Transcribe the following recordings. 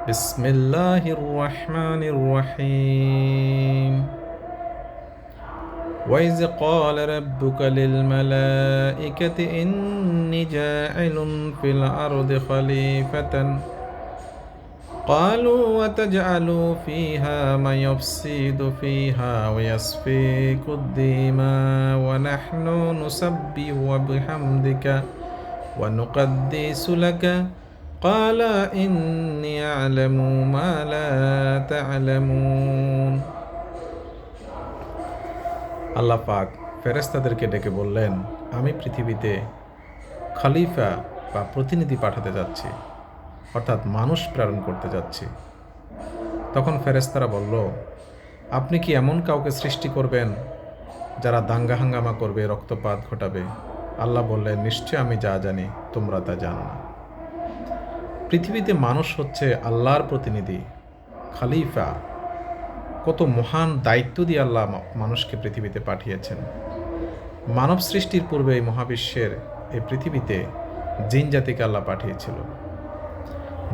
بسم الله الرحمن الرحيم وإذ قال ربك للملائكة إني جاعل في الأرض خليفة قالوا وتجعل فيها من يفسد فيها ويسفك الدماء ونحن نسبح بحمدك ونقدس لك قال إني أعلم ما لا تعلمون আল্লাহ পাক ফেরেশতাদেরকে ডেকে বললেন, আমি পৃথিবীতে খলিফা বা প্রতিনিধি পাঠাতে যাচ্ছি, অর্থাৎ মানুষ প্রেরণ করতে যাচ্ছি। তখন ফেরেশতারা বলল, আপনি কি এমন কাউকে সৃষ্টি করবেন যারা দাঙ্গা হাঙ্গামা করবে, রক্তপাত ঘটাবে? আল্লাহ বললেন, নিশ্চয় আমি যা জানি তোমরা তা জানো না। পৃথিবীতে মানুষ হচ্ছে আল্লাহর প্রতিনিধি, খলিফা। কত মহান দায়িত্ব দিয়ে আল্লাহ মানুষকে পৃথিবীতে পাঠিয়েছেন। মানব সৃষ্টির পূর্বে এই মহাবিশ্বের এই পৃথিবীতে জিন জাতিকে আল্লাহ পাঠিয়েছিল।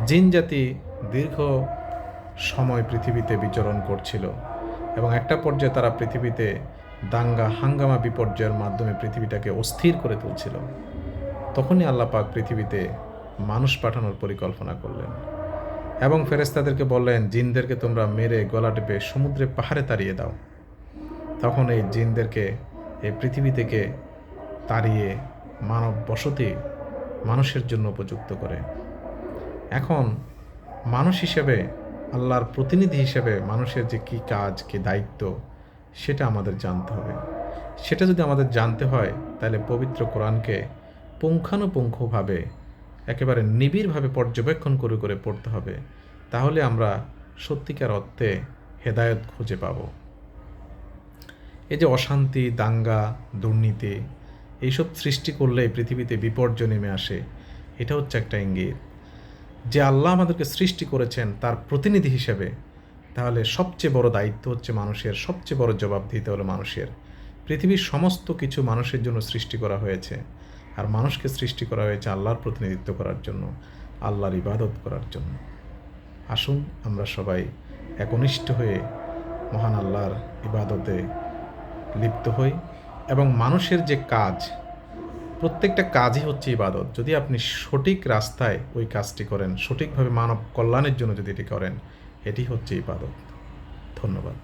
জিন জাতি দীর্ঘ সময় পৃথিবীতে বিচরণ করছিল এবং একটা পর্যায়ে তারা পৃথিবীতে দাঙ্গা হাঙ্গামা বিপর্যয়ের মাধ্যমে পৃথিবীটাকে অস্থির করে তুলছিল। তখনই আল্লাহ পাক পৃথিবীতে মানুষ পাঠানোর পরিকল্পনা করলেন এবং ফেরেশতাদেরকে বললেন, জিনদেরকে তোমরা মেরে গলা টিপে সমুদ্রে পাহাড়ে তাড়িয়ে দাও। তখন এই জিনদেরকে এই পৃথিবী থেকে তাড়িয়ে মানব বসতি মানুষের জন্য উপযুক্ত করে। এখন মানুষ হিসেবে, আল্লাহর প্রতিনিধি হিসেবে মানুষের যে কী কাজ, কী দায়িত্ব, সেটা আমাদের জানতে হবে। সেটা যদি আমাদের জানতে হয়, তাহলে পবিত্র কোরআনকে পুঙ্খানুপুঙ্খভাবে একেবারে নিবিড়ভাবে পর্যবেক্ষণ করে করে পড়তে হবে। তাহলে আমরা সত্যিকার অর্থে হেদায়েত খুঁজে পাব। এই যে অশান্তি, দাঙ্গা, দুর্নীতি এইসব সৃষ্টি করলে পৃথিবীতে বিপর্যয় নেমে আসে, এটা হচ্ছে একটা ইঙ্গিত যে আল্লাহ আমাদেরকে সৃষ্টি করেছেন তার প্রতিনিধি হিসেবে। তাহলে সবচেয়ে বড় দায়িত্ব হচ্ছে মানুষের, সবচেয়ে বড় জবাব দিতে হলো মানুষের। পৃথিবীর সমস্ত কিছু মানুষের জন্য সৃষ্টি করা হয়েছে, আর মানুষকে সৃষ্টি করা হয়েছে আল্লাহর প্রতিনিধিত্ব করার জন্য, আল্লাহর ইবাদত করার জন্য। আসুন আমরা সবাই একনিষ্ঠ হয়ে মহান আল্লাহর ইবাদতে লিপ্ত হই এবং মানুষের যে কাজ, প্রত্যেকটা কাজই হচ্ছে ইবাদত। যদি আপনি সঠিক রাস্তায় ওই কাজটি করেন, সঠিকভাবে মানব কল্যাণের জন্য যদি এটি করেন, এটি হচ্ছে ইবাদত। ধন্যবাদ।